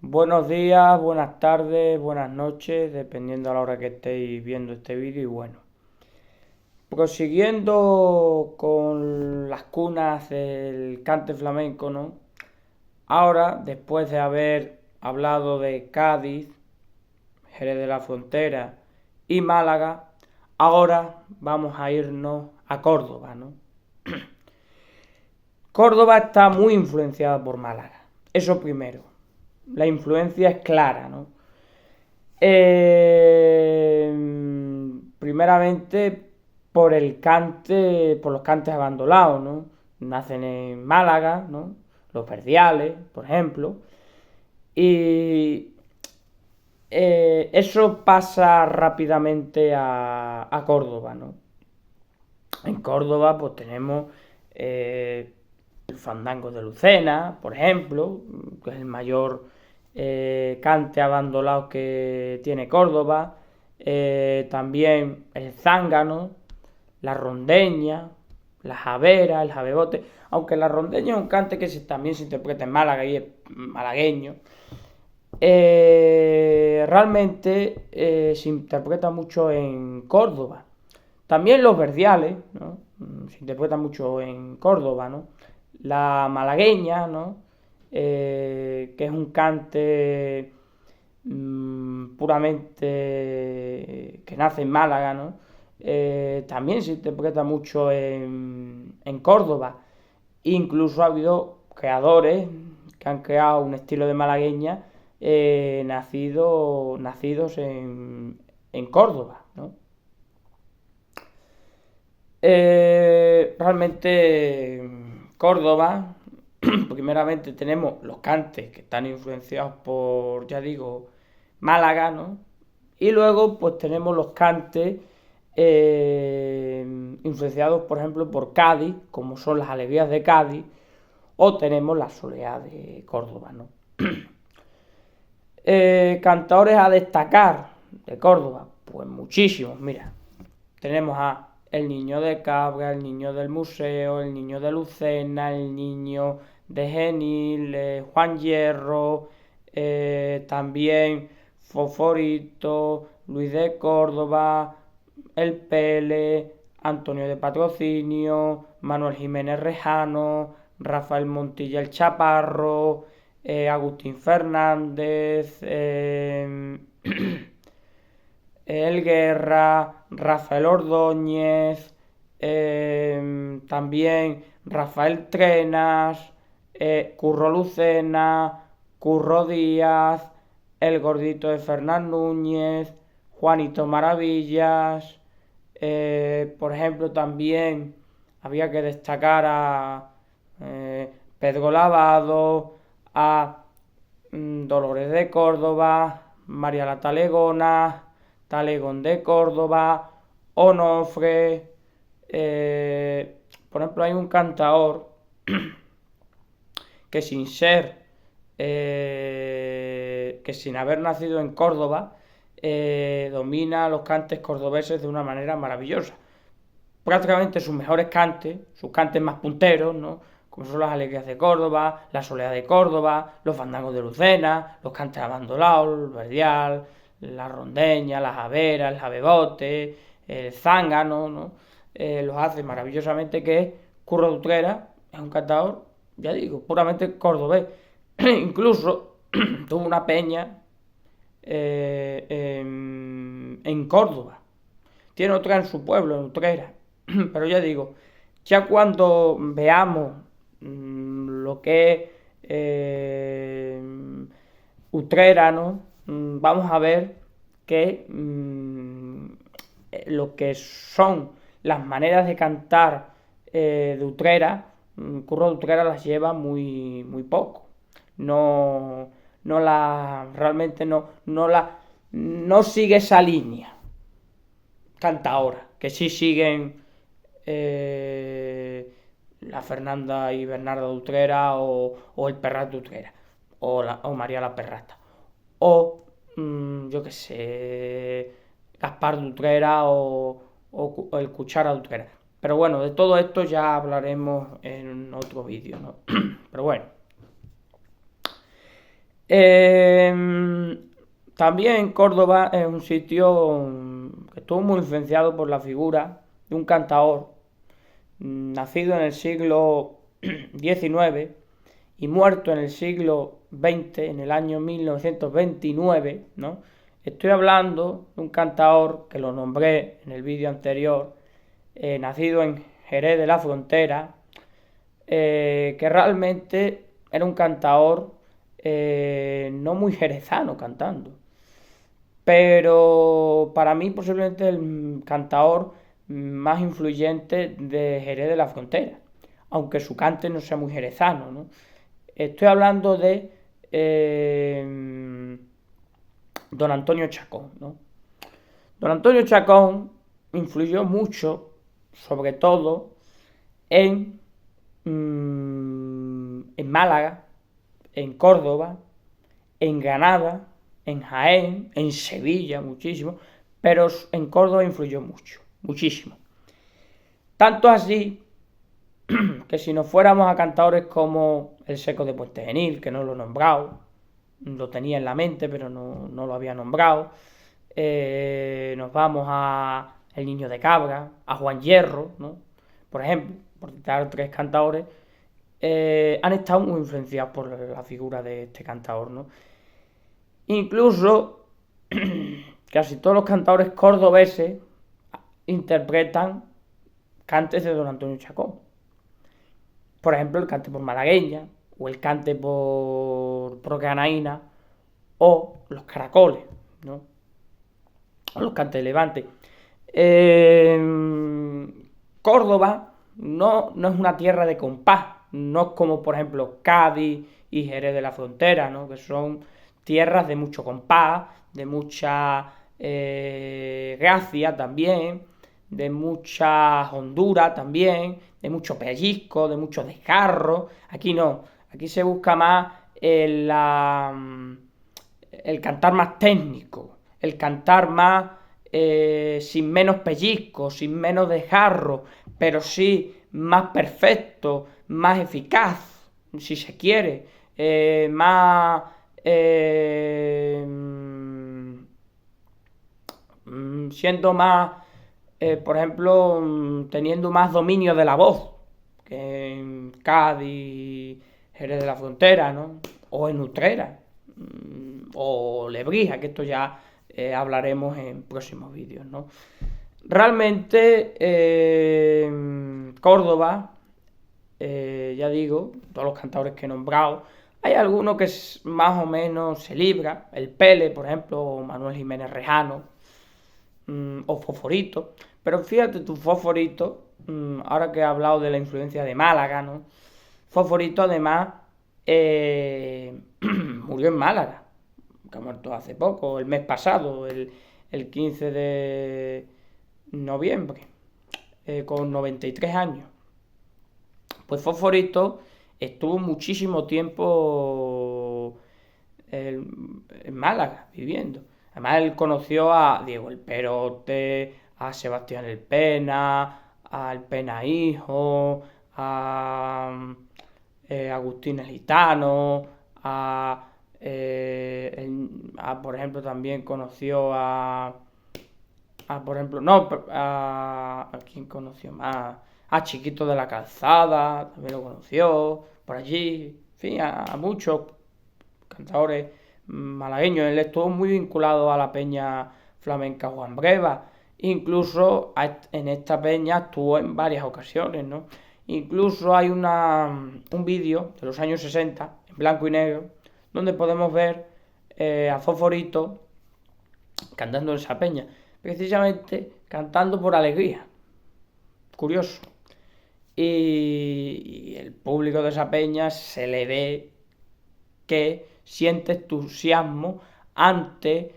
Buenos días, buenas tardes, buenas noches, dependiendo a la hora que estéis viendo este vídeo. Y bueno, prosiguiendo con las cunas del cante flamenco, ¿no? Ahora, después de haber hablado de Cádiz, Jerez de la Frontera y Málaga, ahora vamos a irnos a Córdoba, ¿no? Córdoba está muy influenciada por Málaga, eso primero. La influencia es clara, ¿no? Primeramente por los cantes abandonados, ¿no? Nacen en Málaga, ¿no? Los verdiales, por ejemplo. Y eso pasa rápidamente a Córdoba, ¿no? En Córdoba pues tenemos el fandango de Lucena, por ejemplo, que es el mayor cante abandonado que tiene Córdoba. También el zángano, la rondeña, la javera, el javebote. Aunque la rondeña es un cante que también se interpreta en Málaga y es malagueño. Realmente se interpreta mucho en Córdoba. También los verdiales, ¿no? Se interpreta mucho en Córdoba, ¿no? La malagueña, ¿no? Que es un cante puramente que nace en Málaga, ¿no? También se interpreta mucho en Córdoba. Incluso ha habido creadores que han creado un estilo de malagueña nacidos en Córdoba, ¿no? Realmente Córdoba, primeramente tenemos los cantes que están influenciados por, ya digo, Málaga, ¿no? Y luego pues tenemos los cantes influenciados, por ejemplo, por Cádiz, como son las alegrías de Cádiz, o tenemos la soleá de Córdoba, ¿no? Cantadores a destacar de Córdoba, pues muchísimos, mira. Tenemos a el niño de Cabra, el niño del museo, el niño de Lucena, el niño de Genil, Juan Hierro, también Foforito, Luis de Córdoba, el Pele, Antonio de Patrocinio, Manuel Jiménez Rejano, Rafael Montilla el Chaparro, Agustín Fernández, El Guerra, Rafael Ordóñez, también Rafael Trenas, Curro Lucena, Curro Díaz, el gordito de Fernán Núñez, Juanito Maravillas, por ejemplo también había que destacar a Pedro Lavado, a Dolores de Córdoba, María la Talegona, Talegón de Córdoba, Onofre. Por ejemplo, hay un cantador que sin ser, que sin haber nacido en Córdoba, domina los cantes cordobeses de una manera maravillosa. Prácticamente sus mejores cantes, sus cantes más punteros, ¿no? Como son las alegrías de Córdoba, la soledad de Córdoba, los fandangos de Lucena, los cantes abandonados, el verdial, la rondeña, la javera, el javebote, el zángano, ¿no? Los hace maravillosamente, que es Curro de Utrera, es un cantador, ya digo, puramente cordobés. Incluso tuvo una peña en Córdoba. Tiene otra en su pueblo, en Utrera. Pero ya digo, ya cuando veamos lo que es Utrera, ¿no? Vamos a ver que lo que son las maneras de cantar de Utrera, Curro de Utrera las lleva muy poco. No, realmente no sigue esa línea. Canta ahora, que sí siguen la Fernanda y Bernardo de Utrera o el Perrat de Utrera o María la Perrata o yo que sé, Gaspar de Utrera o el Cuchara de Utrera. Pero bueno, de todo esto ya hablaremos en otro vídeo, ¿no? Pero bueno. También Córdoba es un sitio que estuvo muy influenciado por la figura de un cantaor nacido en el siglo XIX y muerto en el siglo XX, en el año 1929, ¿no? Estoy hablando de un cantaor que lo nombré en el vídeo anterior, nacido en Jerez de la Frontera, que realmente era un cantaor no muy jerezano cantando, pero para mí posiblemente el cantaor más influyente de Jerez de la Frontera, aunque su cante no sea muy jerezano, ¿no? Estoy hablando de don Antonio Chacón, ¿no? Don Antonio Chacón influyó mucho, sobre todo, en Málaga, en Córdoba, en Granada, en Jaén, en Sevilla muchísimo, pero en Córdoba influyó mucho, muchísimo. Tanto así que si nos fuéramos a cantadores como el Seco de Puente Genil, que no lo he nombrado, lo tenía en la mente pero no lo había nombrado, nos vamos a El Niño de Cabra, a Juan Hierro, ¿no? Por ejemplo, por citar tres cantadores, han estado muy influenciados por la figura de este cantador, ¿no? Incluso casi todos los cantadores cordobeses interpretan cantes de don Antonio Chacón. Por ejemplo, el cante por malagueña, o el cante por granaína, o los caracoles, ¿no? O los cantes de Levante. Córdoba no es una tierra de compás, no es como por ejemplo Cádiz y Jerez de la Frontera, ¿no? Que son tierras de mucho compás, de mucha gracia también, de mucha hondura también, de mucho pellizco, de mucho desgarro. Aquí no, aquí se busca más el cantar más técnico, el cantar más sin menos pellizco, sin menos desgarro, pero sí más perfecto, más eficaz, si se quiere, más siendo más, por ejemplo, teniendo más dominio de la voz que en Cádiz, Jerez de la Frontera, ¿no? O en Utrera, o Lebrija, que esto ya hablaremos en próximos vídeos, ¿no? Realmente Córdoba, ya digo, todos los cantadores que he nombrado, hay alguno que más o menos se libra, el Pele, por ejemplo, o Manuel Jiménez Rejano, o Foforito, pero fíjate tu Foforito, ahora que he hablado de la influencia de Málaga, ¿no? Foforito además murió en Málaga, que ha muerto hace poco, el mes pasado, el 15 de noviembre, con 93 años. Pues Fosforito estuvo muchísimo tiempo en Málaga viviendo. Además él conoció a Diego el Perote, a Sebastián el Pena, al Pena Hijo, a Agustín el Gitano, por ejemplo también conoció por ejemplo, no, ¿a quién conoció más? A Chiquito de la Calzada, también lo conoció, por allí, en fin, a muchos cantadores malagueños. Él estuvo muy vinculado a la peña flamenca Juan Breva, incluso en esta peña actuó en varias ocasiones, ¿no? Incluso hay un vídeo de los años 60, en blanco y negro, donde podemos ver a Fosforito cantando en esa peña, precisamente cantando por alegría. Curioso. Y el público de esa peña se le ve que siente entusiasmo ante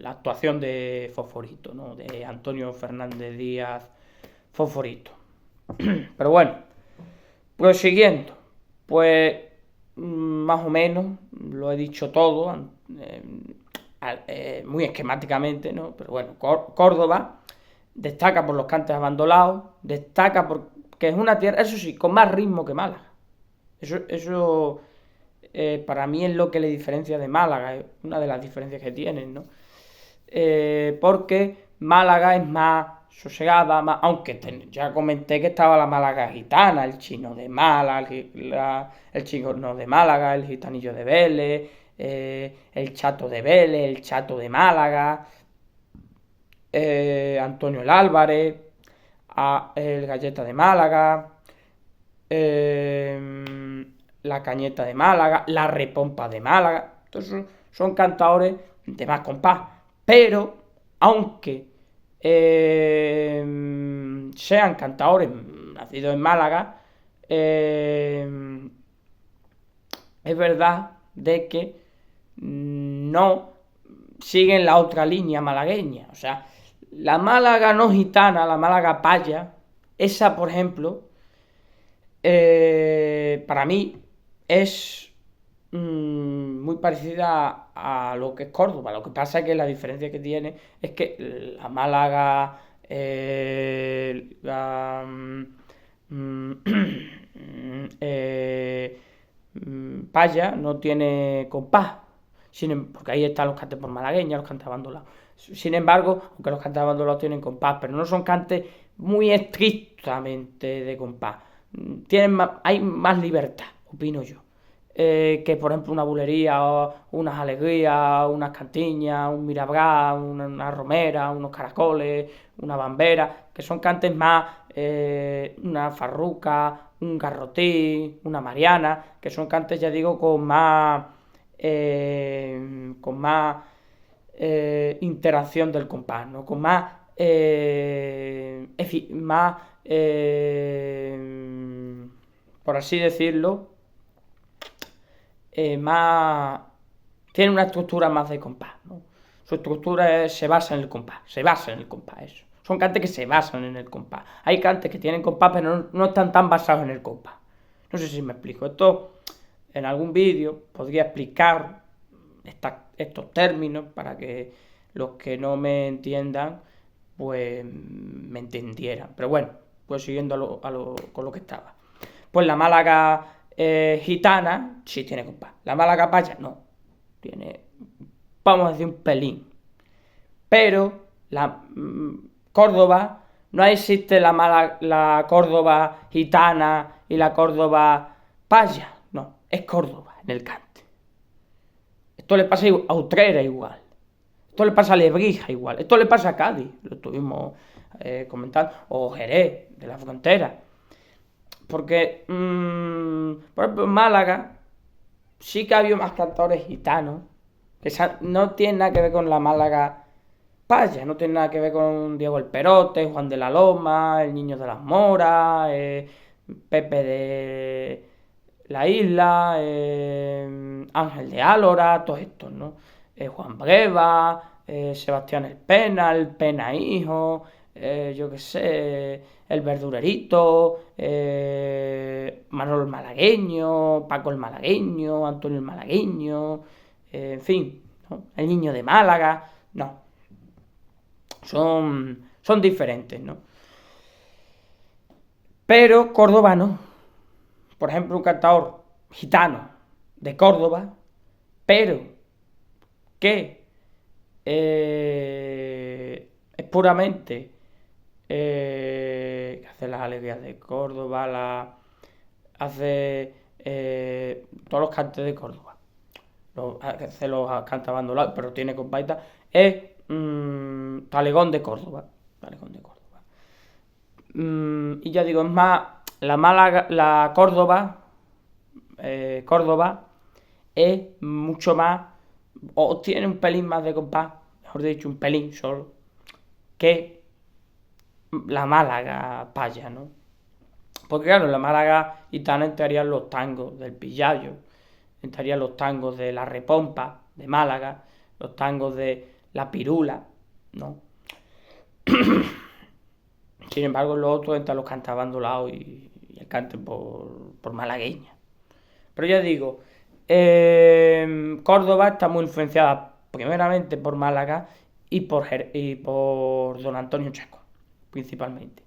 la actuación de Fosforito, ¿no? De Antonio Fernández Díaz Fosforito. Pero bueno, prosiguiendo, pues más o menos lo he dicho todo, muy esquemáticamente, ¿no? Pero bueno, Córdoba destaca por los cantes abandonados, destaca porque es una tierra, eso sí, con más ritmo que Málaga. Eso para mí es lo que le diferencia de Málaga, es una de las diferencias que tienen, ¿no? Porque Málaga es más sosegada, aunque ya comenté que estaba la Málaga gitana, el chino de Málaga, el chino de Málaga, el gitanillo de Vélez, el chato de Vélez, el chato de Málaga, Antonio el Álvarez, el galleta de Málaga, la cañeta de Málaga, la repompa de Málaga. Entonces son cantadores de más compás, pero aunque sean cantadores nacidos en Málaga, es verdad de que no siguen la otra línea malagueña. O sea, la Málaga no gitana, la Málaga paya, esa, por ejemplo, para mí es muy parecida a lo que es Córdoba. Lo que pasa es que la diferencia que tiene es que la Málaga, paya no tiene compás, porque ahí están los cantes por malagueña, los cantes abandolados. Sin embargo, aunque los cantes abandolados tienen compás, pero no son cantes muy estrictamente de compás. Hay más libertad, opino yo. Que por ejemplo una bulería, o unas alegrías, unas cantiñas, un mirabrá, una romera, unos caracoles, una bambera, que son cantes más, una farruca, un garrotí, una mariana, que son cantes, ya digo, con más interacción del compás, ¿no? Con más por así decirlo, tiene una estructura más de compás, ¿no? Su estructura se basa en el compás, eso. Son cantes que se basan en el compás. Hay cantes que tienen compás, pero no están tan basados en el compás. No sé si me explico. Esto en algún vídeo podría explicar estos términos para que los que no me entiendan, pues me entendieran. Pero bueno, pues siguiendo con lo que estaba. Pues la Málaga gitana sí tiene compás. La Málaga paya no. Tiene, vamos a decir, un pelín. Pero la Córdoba, no existe la Córdoba gitana y la Córdoba paya. No, es Córdoba en el cante. Esto le pasa a Utrera igual. Esto le pasa a Lebrija igual. Esto le pasa a Cádiz. Lo estuvimos comentando. O Jerez, de la Frontera. Porque, por ejemplo, en Málaga sí que ha habido más cantadores gitanos, que no tienen nada que ver con la Málaga paya, no tienen nada que ver con Diego el Perote, Juan de la Loma, el Niño de las Moras, Pepe de la Isla, Ángel de Álora, todos estos, ¿no? Juan Breva, Sebastián el Pena Hijo, yo qué sé, el Verdurerito, Manolo el Malagueño, Paco el Malagueño, Antonio el Malagueño, en fin, ¿no? El Niño de Málaga, no. Son diferentes, ¿no? Pero Córdoba no. Por ejemplo, un cantador gitano de Córdoba, pero que es puramente que hace las alegrías de Córdoba, hace todos los cantes de Córdoba, hace los cantos abandonados, pero tiene compaita, es Talegón de Córdoba. Y ya digo, es más, la Málaga, la Córdoba es mucho más, o tiene un pelín más de compás, mejor dicho, un pelín solo, que la Málaga paya, ¿no? Porque claro, en la Málaga gitana entrarían los tangos del Pillayo, entrarían los tangos de la Repompa de Málaga, los tangos de la Pirula, ¿no? Sin embargo, los otros entran los cantes abandolados y el cante por malagueña. Pero ya digo, Córdoba está muy influenciada primeramente por Málaga y por don Antonio Checo, principalmente.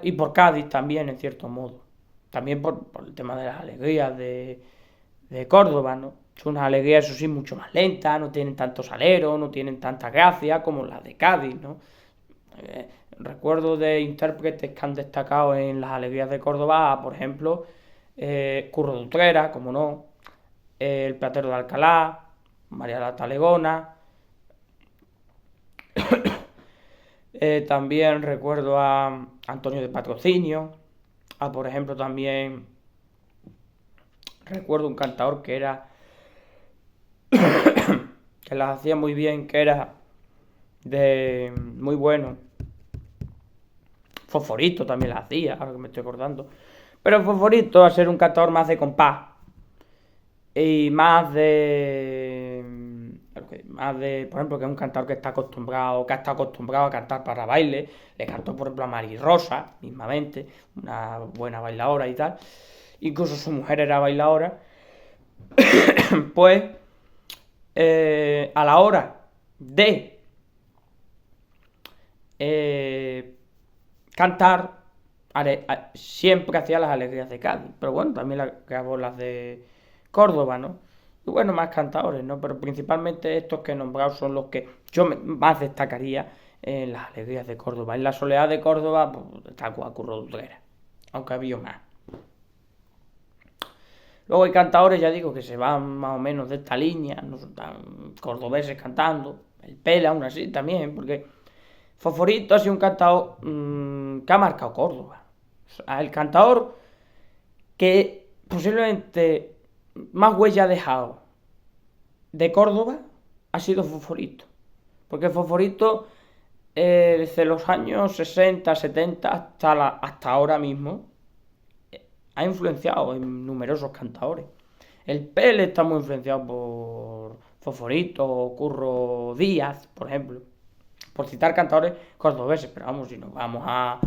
Y por Cádiz también, en cierto modo. también por el tema de las alegrías de Córdoba, ¿no? Son unas alegrías, eso sí, mucho más lentas, no tienen tanto salero, no tienen tanta gracia como las de Cádiz, ¿no? Recuerdo de intérpretes que han destacado en las alegrías de Córdoba, por ejemplo, Curro de Utrera, como no, el Platero de Alcalá, María la Talegona. También recuerdo a Antonio de Patrocinio, por ejemplo, también recuerdo un cantador que era que las hacía muy bien, que era de muy bueno. Fosforito también las hacía, ahora que me estoy acordando. Pero Fosforito, a ser un cantador más de compás y más de, por ejemplo, que es un cantador que está acostumbrado, que ha estado acostumbrado a cantar para baile. Le cantó, por ejemplo, a Mari Rosa, mismamente, una buena bailadora y tal. Incluso su mujer era bailadora. Pues, a la hora de cantar, siempre hacía las alegrías de Cádiz, pero bueno, también grabó las de Córdoba, ¿no? Y bueno, más cantadores, ¿no? Pero principalmente estos que he nombrado son los que yo más destacaría en las alegrías de Córdoba. En la soledad de Córdoba, pues, destaco a Curro de Utrera, aunque había más. Luego hay cantadores, ya digo, que se van más o menos de esta línea, no son tan cordobeses cantando. El Pela, aún así, también, porque Fosforito ha sido un cantador que ha marcado Córdoba. O sea, el cantador que posiblemente más huella ha dejado de Córdoba ha sido Fosforito. Porque Fosforito, desde los años 60, 70 hasta ahora mismo, ha influenciado en numerosos cantadores. El Pele está muy influenciado por Fosforito o Curro Díaz, por ejemplo. Por citar cantadores cordobeses, pero vamos, si nos vamos a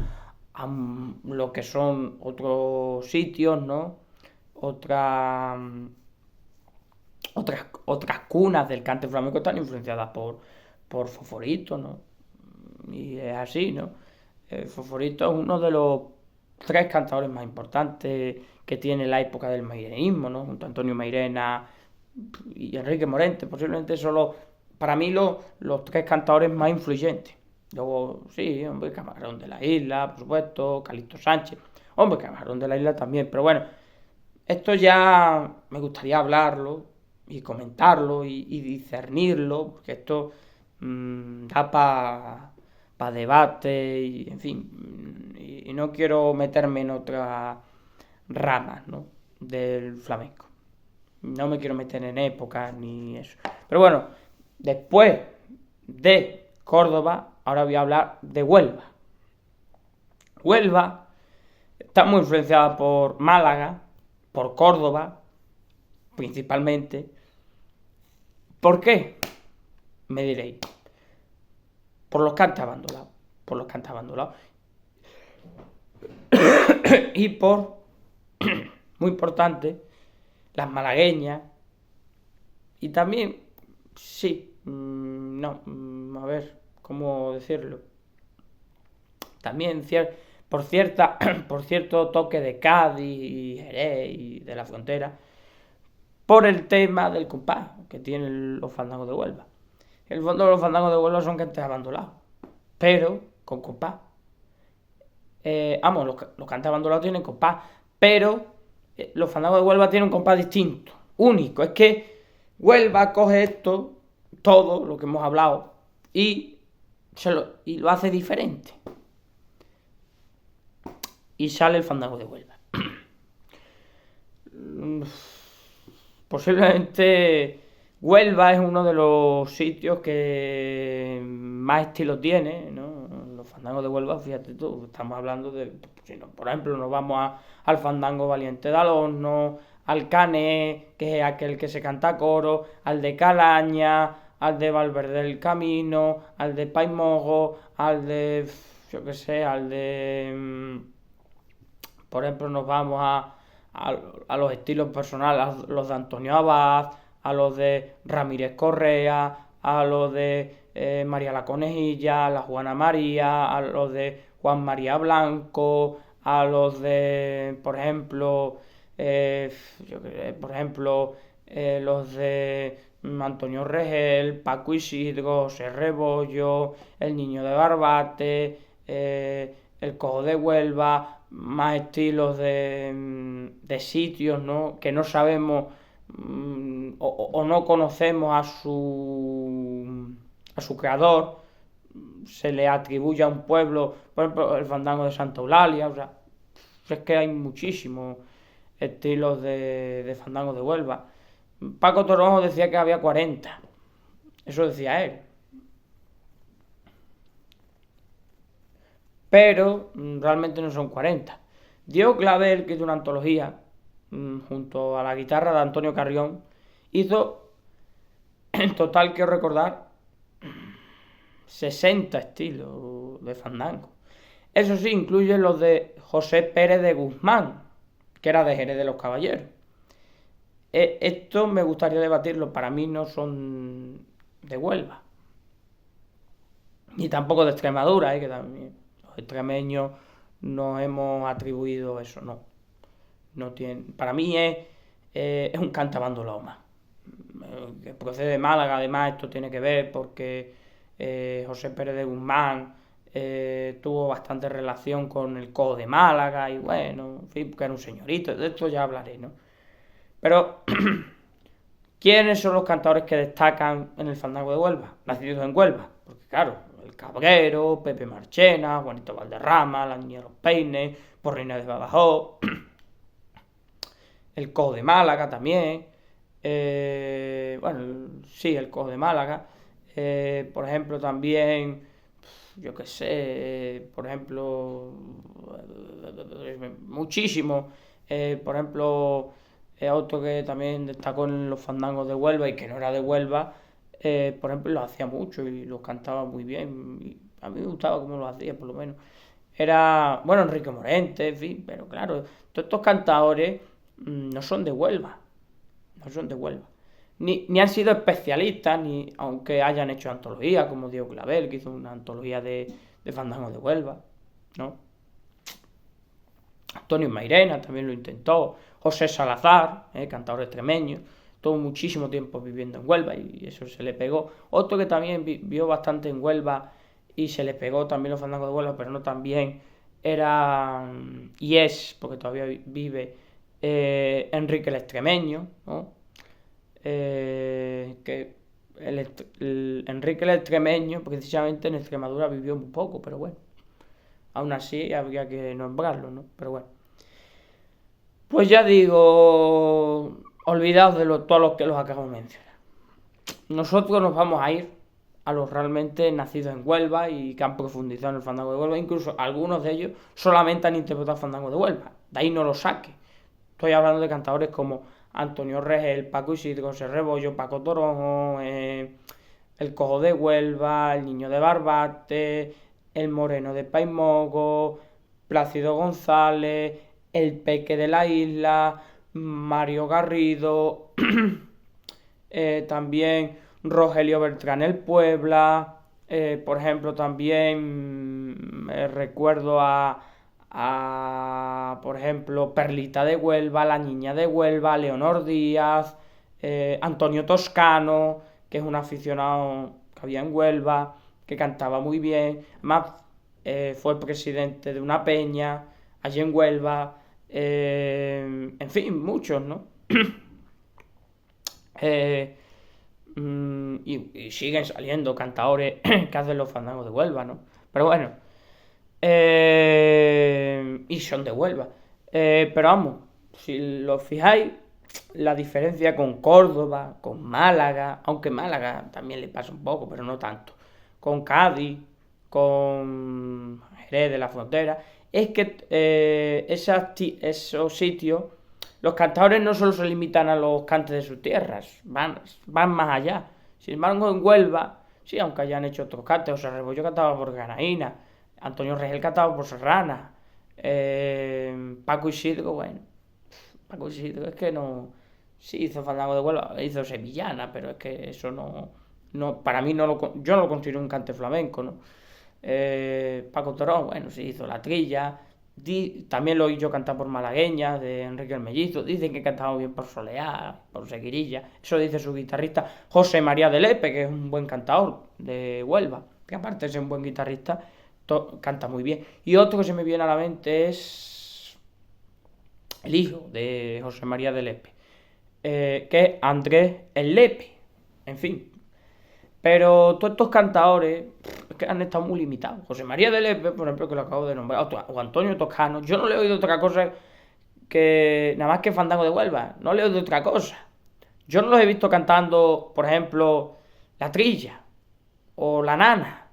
lo que son otros sitios, ¿no? Otras cunas del cante flamenco están influenciadas por Fosforito, ¿no? Y es así, ¿no? Fosforito es uno de los tres cantadores más importantes que tiene la época del mairenismo, ¿no? Junto a Antonio Mairena y Enrique Morente, posiblemente solo para mí los tres cantadores más influyentes. Luego, sí, hombre, Camarón de la Isla, por supuesto, Calixto Sánchez, hombre, Camarón de la Isla también, pero bueno, esto ya me gustaría hablarlo y comentarlo y discernirlo, porque esto da para debate y, en fin, y no quiero meterme en otras ramas, ¿no? Del flamenco. No me quiero meter en épocas ni eso. Pero bueno, después de Córdoba, ahora voy a hablar de Huelva. Huelva está muy influenciada por Málaga, por Córdoba, principalmente. ¿Por qué? Me diréis. Por los cantes abandonados. Por los cantes abandonados. Y por, muy importante, las malagueñas. Y también, sí, no, a ver, ¿cómo decirlo? También por cierto toque de Cádiz y Jerez y de la frontera, por el tema del compás que tienen los fandangos de Huelva. En el fondo los fandangos de Huelva son cantes abandonados, pero con compás. Los cantes abandonados tienen compás, pero los fandangos de Huelva tienen un compás distinto, único. Es que Huelva coge esto, todo lo que hemos hablado, y lo hace diferente. Y sale el fandango de Huelva. Posiblemente Huelva es uno de los sitios que más estilo tiene, ¿no? Los fandangos de Huelva, fíjate tú, estamos hablando de, si no, por ejemplo, nos vamos al fandango Valiente de Alonso, al Cané, que es aquel que se canta a coro, al de Calaña, al de Valverde del Camino, al de Paimogo, al de, yo qué sé, al de, por ejemplo, nos vamos a los estilos personales, a los de Antonio Abad, a los de Ramírez Correa, a los de María la Conejilla, a la Juana María, a los de Juan María Blanco, a los de, por ejemplo, los de Antonio Regel, Paco Isidro, José Rebollo, el Niño de Barbate, el Cojo de Huelva, más estilos de sitios, ¿no? Que no sabemos o no conocemos a su creador, se le atribuye a un pueblo, por ejemplo, el fandango de Santa Eulalia, o sea, es que hay muchísimos estilos de fandango de Huelva. Paco Toronjo decía que había 40, eso decía él, pero realmente no son 40. Diego Clavel, que hizo una antología junto a la guitarra de Antonio Carrión, hizo en total, quiero recordar, 60 estilos de fandango. Eso sí, incluye los de José Pérez de Guzmán, que era de Jerez de los Caballeros. Esto me gustaría debatirlo, para mí no son de Huelva, ni tampoco de Extremadura, que también los extremeños nos hemos atribuido eso, no. No tiene, para mí es un cantabandoloma, que procede de Málaga. Además, esto tiene que ver porque José Pérez de Guzmán tuvo bastante relación con el Cojo de Málaga y bueno, en fin, porque era un señorito, de esto ya hablaré, ¿no? Pero, ¿quiénes son los cantadores que destacan en el fandango de Huelva? Nacidos en Huelva, porque claro, el Cabrero, Pepe Marchena, Juanito Valderrama, la Niña de los Peines, Porrina de Badajoz, el Cojo de Málaga también, bueno, sí, el Cojo de Málaga, por ejemplo también, yo qué sé, por ejemplo, muchísimo, por ejemplo, otro que también destacó en los fandangos de Huelva y que no era de Huelva, por ejemplo, lo hacía mucho y lo cantaba muy bien, y a mí me gustaba cómo lo hacía, por lo menos. Era, bueno, Enrique Morente, en fin, pero claro, todos estos cantadores no son de Huelva, no son de Huelva. Ni han sido especialistas, ni aunque hayan hecho antologías, como Diego Clavel, que hizo una antología de fandangos de Huelva, ¿no? Antonio Mairena también lo intentó, José Salazar, cantador extremeño, tuvo muchísimo tiempo viviendo en Huelva y eso se le pegó. Otro que también vivió bastante en Huelva y se le pegó también los fandangos de Huelva, pero no tan bien, era, y es, porque todavía vive, Enrique el Extremeño, ¿no? Que Enrique el Extremeño, precisamente en Extremadura vivió un poco, pero bueno, aún así habría que nombrarlo, ¿no? Pero bueno. Pues ya digo, olvidaos de todos los que los acabo de mencionar. Nosotros nos vamos a ir a los realmente nacidos en Huelva y que han profundizado en el fandango de Huelva. Incluso algunos de ellos solamente han interpretado fandango de Huelva. De ahí no lo saque. Estoy hablando de cantadores como Antonio Regel, Paco Isidro, José Rebollo, Paco Toronjo, el Cojo de Huelva, el Niño de Barbate, el Moreno de Paimogo, Plácido González, el Peque de la Isla, Mario Garrido, también Rogelio Bertrán el Puebla, por ejemplo también recuerdo por ejemplo, Perlita de Huelva, La Niña de Huelva, Leonor Díaz, Antonio Toscano, que es un aficionado que había en Huelva, que cantaba muy bien. Además, fue presidente de una peña allí en Huelva. En fin, muchos, ¿no? Y siguen saliendo cantadores que hacen los fandangos de Huelva, ¿no? Pero bueno, y son de Huelva. Pero vamos, si lo fijáis, la diferencia con Córdoba, con Málaga, aunque Málaga también le pasa un poco, pero no tanto, con Cádiz, con Jerez de la Frontera, es que esos sitios, los cantadores no solo se limitan a los cantes de sus tierras, van más allá. Sin embargo, en Huelva, sí, aunque hayan hecho otros cantes, o sea, Rebollo cantaba por Granaína, Antonio Regel cantaba por Serrana, Paco Isidro, bueno, Paco Isidro es que no, sí hizo fandango de Huelva, hizo sevillana, pero es que eso no para mí yo no lo considero un cante flamenco, ¿no? Paco Torón, bueno, sí hizo la trilla, También lo he oído cantar por Malagueña, de Enrique el Mellizo. Dicen que cantaba bien por Soleá, por Seguirilla. Eso dice su guitarrista José María de Lepe, que es un buen cantador de Huelva. Que aparte de ser un buen guitarrista, canta muy bien. Y otro que se me viene a la mente es el hijo de José María de Lepe, que es Andrés el Lepe. En fin. Pero todos estos cantadores que han estado muy limitados. José María de Lepe, por ejemplo, que lo acabo de nombrar, o Antonio Toscano, yo no le he oído otra cosa que nada más que Fandango de Huelva, no le he oído otra cosa. Yo no los he visto cantando, por ejemplo, La Trilla, o La Nana,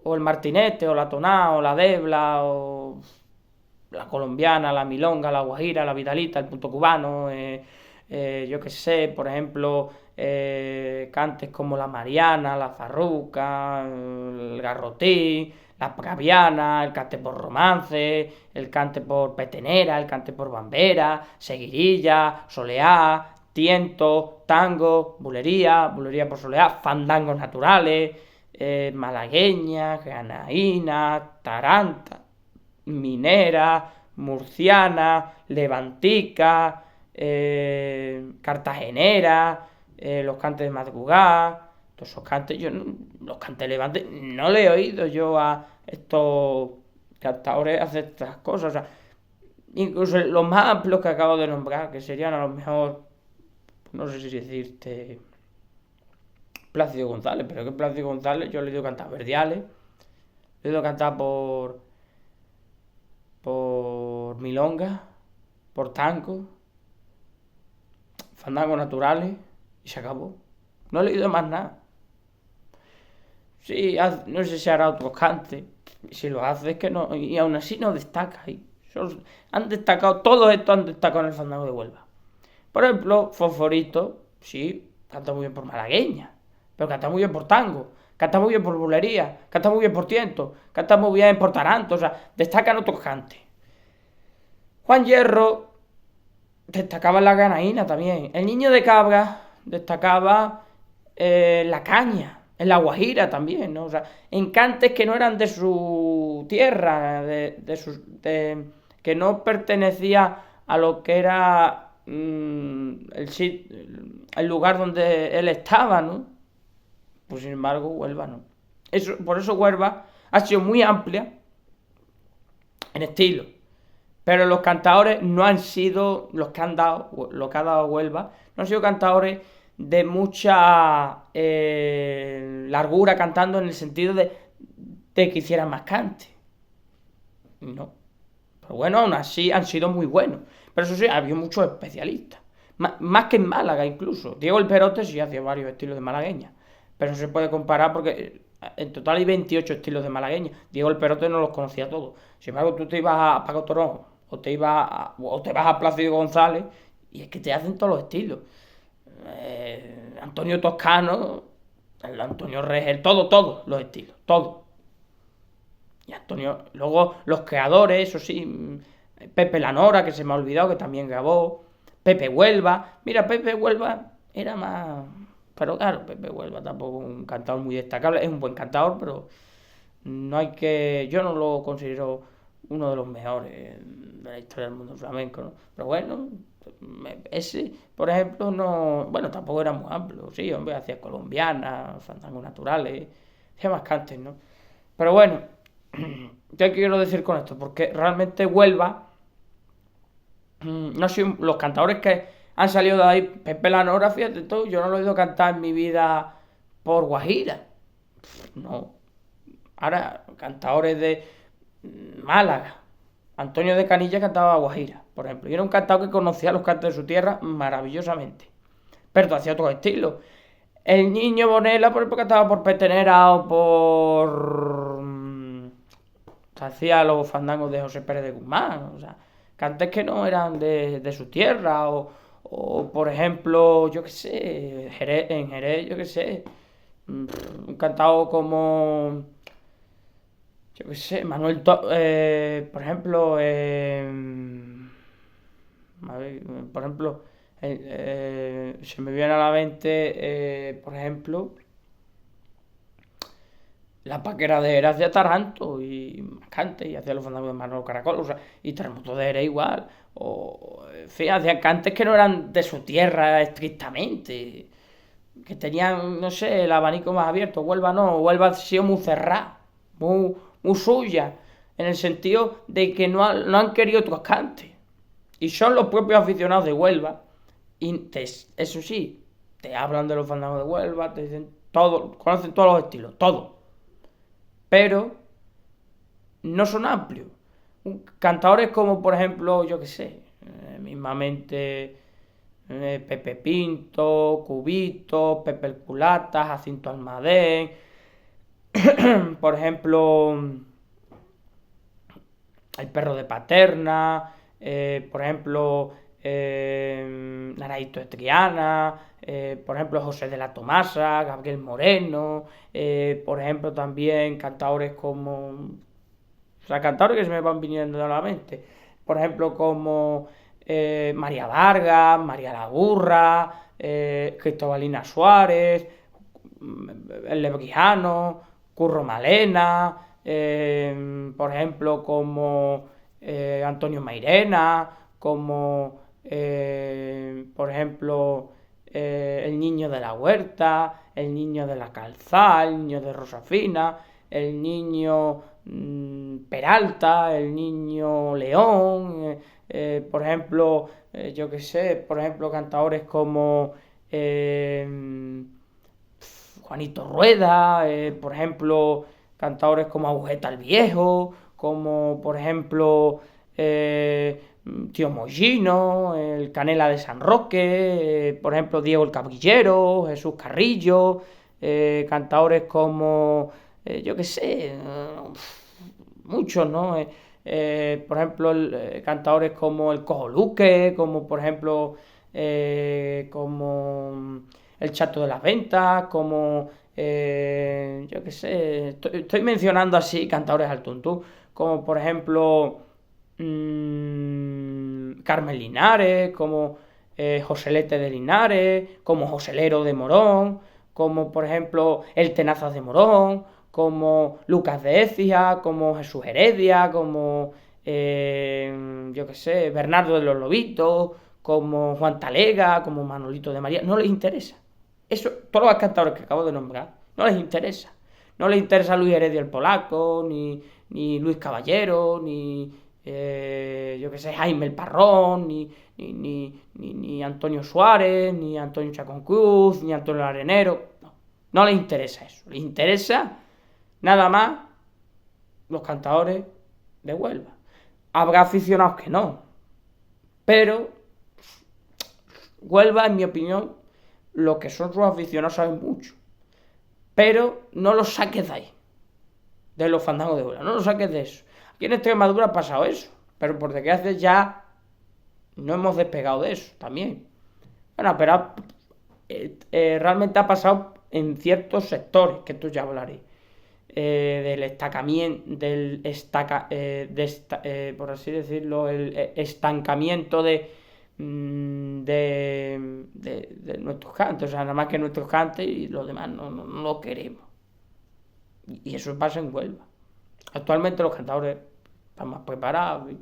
o el Martinete, o la Toná, o la Debla, o la Colombiana, la Milonga, la Guajira, la Vidalita, el Punto Cubano, yo qué sé, por ejemplo, cantes como la Mariana, la Farruca, el Garrotí, la Praviana, el cante por Romance, el cante por Petenera, el cante por Bambera, Seguirilla, Soleá, Tiento, Tango, Bulería, Bulería por Soleá, Fandangos Naturales, Malagueña, Granaína, Taranta, Minera, Murciana, Levantica, Cartagenera, los cantes de madrugada, todos esos cantes, los cantes levantes, no le he oído yo a estos cantadores hacer estas cosas, o sea, incluso los más amplios que acabo de nombrar, que serían a lo mejor, no sé si decirte, Plácido González, pero que Plácido González yo le he oído cantar Verdiales, le he oído cantar por milonga, por tango, fandangos naturales y se acabó. No he leído más nada. Sí, no sé si hará otros cantes. Si lo hace es que no. Y aún así no destaca. Han destacado, todos estos han destacado en el fandango de Huelva. Por ejemplo, Fosforito, sí, canta muy bien por malagueña, pero canta muy bien por tango, canta muy bien por bulería, canta muy bien por tiento, canta muy bien por taranto, o sea, destacan otros cantes. Juan Hierro destacaba en la granaína también. El Niño de Cabra destacaba la caña, en la Guajira también, ¿no? O sea, en cantes que no eran de su tierra, que no pertenecía a lo que era el lugar donde él estaba, ¿no? Pues sin embargo, Huelva no. Por eso Huelva ha sido muy amplia en estilo. Pero los cantadores no han sido lo que ha dado Huelva, no han sido cantadores de mucha largura cantando en el sentido de que hicieran más cante. No. Pero bueno, aún así han sido muy buenos. Pero eso sí, había muchos especialistas. Más que en Málaga incluso. Diego el Perote sí hacía varios estilos de malagueña. Pero no se puede comparar porque en total hay 28 estilos de malagueña. Diego el Perote no los conocía todos. Sin embargo, tú te ibas a Paco Toronjo o te vas a Plácido González y es que te hacen todos los estilos. Antonio Toscano, el Antonio Regel, todos los estilos, todos. Y Antonio, luego los creadores, eso sí, Pepe Lanora, que se me ha olvidado, que también grabó, Pepe Huelva. Mira, Pepe Huelva era más... Pero claro, Pepe Huelva tampoco es un cantador muy destacable, es un buen cantador, pero no hay que... Yo no lo considero uno de los mejores de la historia del mundo flamenco, ¿no? Pero bueno, ese, por ejemplo, no... Bueno, tampoco era muy amplio, sí, hombre, hacía colombianas, fandangos naturales, hacía más cantes, ¿no? Pero bueno, ¿qué quiero decir con esto? Porque realmente Huelva, no sé, los cantadores que han salido de ahí, Pepe Lanora, fíjate tú, yo no lo he oído cantar en mi vida por Guajira. No. Ahora, cantadores de Málaga. Antonio de Canilla cantaba Guajira, por ejemplo. Y era un cantador que conocía los cantos de su tierra maravillosamente. Pero hacía otro estilo. El Niño Bonela, por ejemplo, cantaba por Petenera o por... hacía los fandangos de José Pérez de Guzmán. O sea, cantes que no eran de su tierra. O por ejemplo, yo qué sé, en Jerez, yo qué sé. Un cantado como... Yo qué sé, por ejemplo, a ver, por ejemplo, se me viene a la mente, por ejemplo, La Paquera de Era hacía Taranto y Cante y hacía los fandangos de Manolo Caracol, o sea, y Terremoto de Era igual. O, en fin, hacían cantes que no eran de su tierra estrictamente, que tenían, no sé, el abanico más abierto. Huelva no, Huelva ha sido muy cerrada, muy suya, en el sentido de que no han querido otros cantes. Y son los propios aficionados de Huelva, y eso sí, te hablan de los fandangos de Huelva, te dicen todo, conocen todos los estilos, todo. Pero no son amplios. Cantadores como, por ejemplo, yo que sé, mismamente Pepe Pinto, Cubito, Pepe el Culata, Jacinto Almadén, por ejemplo, el perro de Paterna, por ejemplo, Naraito de Triana, por ejemplo, José de la Tomasa, Gabriel Moreno, por ejemplo, también cantadores como, o sea, cantadores que se me van viniendo a la mente, por ejemplo, como María Vargas, María Laburra, Cristobalina Suárez, el Lebrijano, Curro Malena, por ejemplo, como Antonio Mairena, como por ejemplo el niño de la huerta, el niño de la calzada, el niño de Rosafina, el niño Peralta, el niño León, por ejemplo, yo que sé, por ejemplo, cantadores como Juanito Rueda, por ejemplo, cantadores como Agujeta el Viejo, como por ejemplo Tío Mollino, el Canela de San Roque, por ejemplo Diego el Cabrillero, Jesús Carrillo, cantadores como, yo qué sé, muchos, ¿no? Por ejemplo, cantadores como el Cojo Luque, como por ejemplo, como el Chato de las Ventas, como, yo qué sé, estoy mencionando así cantadores al tuntún, como por ejemplo Carmen Linares, como Joselete de Linares, como Joselero de Morón, como por ejemplo El Tenazas de Morón, como Lucas de Écija, como Jesús Heredia, como yo qué sé, Bernardo de los Lobitos, como Juan Talega, como Manolito de María. No les interesa. Eso, todos los cantadores que acabo de nombrar, no les interesa. No les interesa Luis Heredia el Polaco, ni Luis Caballero, ni yo que sé, Jaime el Parrón, ni Antonio Suárez, ni Antonio Chacón Cruz, ni Antonio Arenero. No les interesa eso. Les interesa nada más los cantadores de Huelva. Habrá aficionados que no. Pero Huelva, en mi opinión, lo que son sus aficionados saben mucho. Pero no los saques de ahí. De los fandangos de Huelva. No los saques de eso. Aquí en Extremadura ha pasado eso. Pero por desgracia ya no hemos despegado de eso también. Bueno, pero realmente ha pasado en ciertos sectores, que esto ya hablaré. Del estacamiento, por así decirlo, el estancamiento de nuestros cantes, o sea, nada más que nuestros cantes y los demás no lo queremos. Y eso pasa en Huelva. Actualmente los cantadores están más preparados,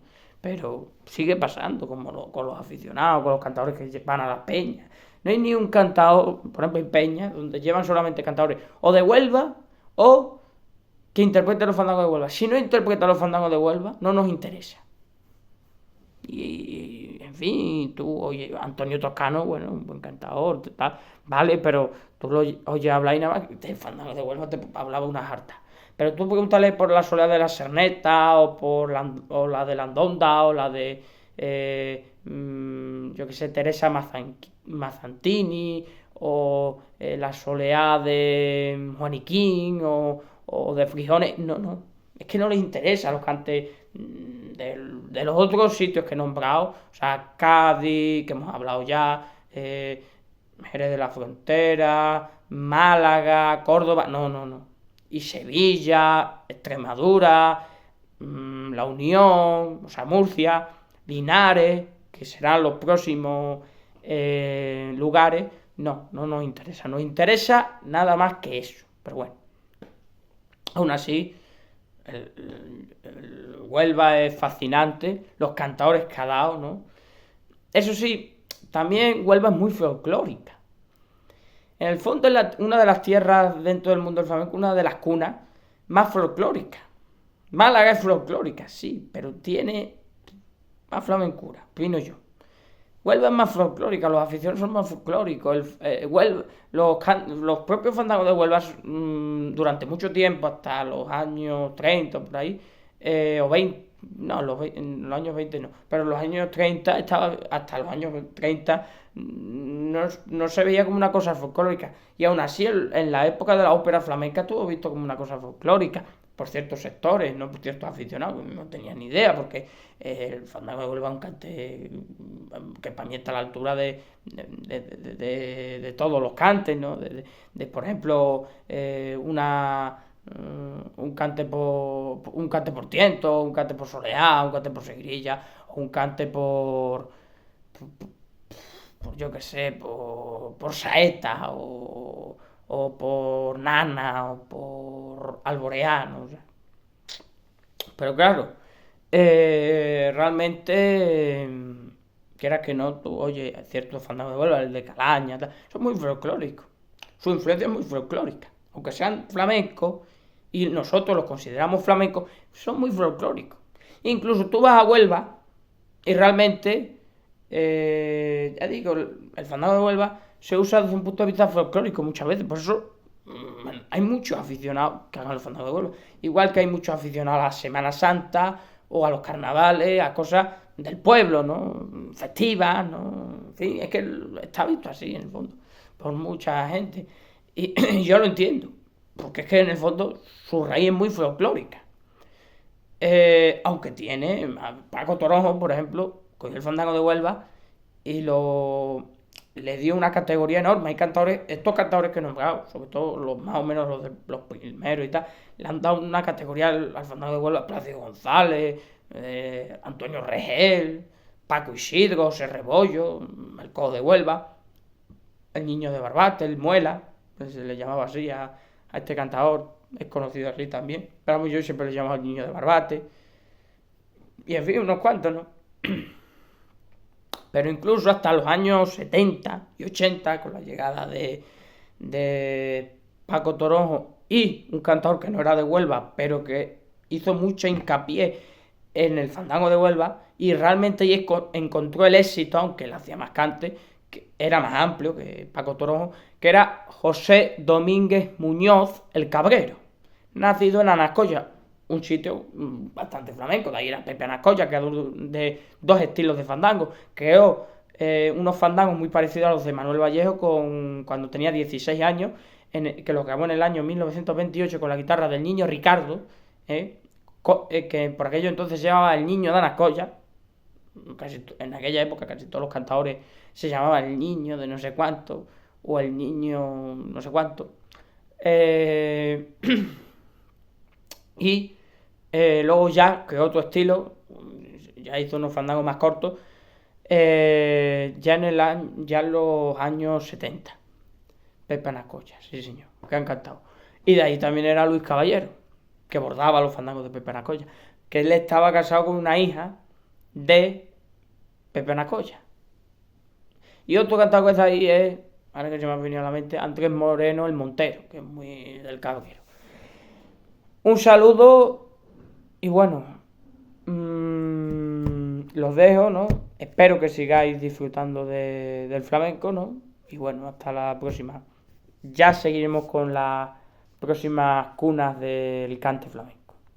pero sigue pasando con los aficionados, con los cantadores que van a las peñas. No hay ni un cantador, por ejemplo, en peñas, donde llevan solamente cantadores o de Huelva o que interpreten los fandangos de Huelva. Si no interpretan los fandangos de Huelva, no nos interesa. Y en fin, tú, oye, Antonio Toscano, bueno, un buen cantador, tal, vale, pero tú lo oyes hablar y nada más, de fandangos de Huelva te hablaba unas hartas. Pero tú pregúntale por la Soledad de la Serneta, o la de Landonda, o la de, yo que sé, Teresa Mazzantini, o la Soleá de Juaniquín, o de Frijones. No, es que no les interesa los cantes de los otros sitios que he nombrado, o sea, Cádiz, que hemos hablado ya, Jerez de la Frontera, Málaga, Córdoba, no. Y Sevilla, Extremadura, La Unión, o sea, Murcia, Linares, que serán los próximos lugares, no nos interesa nada más que eso, pero bueno. Aún así, el Huelva es fascinante, los cantadores que ha dado, ¿no? Eso sí, también Huelva es muy folclórica. En el fondo es una de las tierras dentro del mundo del flamenco, una de las cunas más folclóricas. Málaga es folclórica, sí, pero tiene más flamencura, opino yo. Huelva es más folclórica, los aficionados son más folclóricos. Los propios fandangos de Huelva durante mucho tiempo, hasta los años 30 por ahí, o 20, no, en los años 20 no, pero en los años 30, hasta los años 30 no se veía como una cosa folclórica. Y aún así, en la época de la ópera flamenca estuvo visto como una cosa folclórica por ciertos sectores, no por ciertos aficionados, no tenían ni idea, porque el fandango de Huelva es un cante que para mí está a la altura de todos los cantes, ¿no? Por ejemplo, un cante por tiento, un cante por soleá, un cante por seguirilla, o un cante por yo qué sé, por saeta, o por nana, o por alboreano. O sea. Pero claro, realmente, quieras que no, tú oye, ciertos fandangos de Huelva, el de Calaña, tal, son muy folclóricos. Su influencia es muy folclórica. Aunque sean flamencos, y nosotros los consideramos flamencos, son muy folclóricos. Incluso tú vas a Huelva y realmente, ya digo, el fandango de Huelva se usa desde un punto de vista folclórico muchas veces. Por eso hay muchos aficionados que hagan el fandango de Huelva. Igual que hay muchos aficionados a la Semana Santa o a los carnavales, a cosas del pueblo, ¿no? Festivas, ¿no? En fin, es que está visto así en el fondo, por mucha gente. Y yo lo entiendo, porque es que en el fondo su raíz es muy folclórica. Aunque tiene, Paco Toronjo, por ejemplo, cogió el fandango de Huelva y le dio una categoría enorme. Hay cantadores, estos cantadores que he nombrado, sobre todo los más o menos los primeros y tal, le han dado una categoría al fandango de Huelva, Plácido González, Antonio Regel, Paco Isidro, José Rebollo, el Cojo de Huelva, el Niño de Barbate, el Muela, pues se le llamaba así a este cantador, es conocido así también, pero yo siempre le llamaba el Niño de Barbate, y en fin, unos cuantos, ¿no? Pero incluso hasta los años 70 y 80, con la llegada de Paco Toronjo y un cantador que no era de Huelva, pero que hizo mucho hincapié en el fandango de Huelva y realmente encontró el éxito, aunque él hacía más cante, que era más amplio que Paco Toronjo, que era José Domínguez Muñoz el Cabrero, nacido en Anascoya, un sitio bastante flamenco. De ahí era Pepe Anascoya, que de dos estilos de fandango. Creó unos fandangos muy parecidos a los de Manuel Vallejo cuando tenía 16 años, que los grabó en el año 1928 con la guitarra del Niño Ricardo, que por aquello entonces se llamaba El Niño de Anascoya. En aquella época casi todos los cantadores se llamaban El Niño de no sé cuánto, o El Niño no sé cuánto. Y luego ya creó otro estilo, ya hizo unos fandangos más cortos, ya en los años 70. Pepe Anascoya, sí señor, que han cantado. Y de ahí también era Luis Caballero, que bordaba los fandangos de Pepe Anascoya, que él estaba casado con una hija de Pepe Anascoya. Y otro cantado que está ahí es, ahora que se me ha venido a la mente, Andrés Moreno el Montero, que es muy del Cabrero. Un saludo y bueno, los dejo, ¿no? Espero que sigáis disfrutando del flamenco, ¿no? Y bueno, hasta la próxima. Ya seguiremos con las próximas cunas del cante flamenco.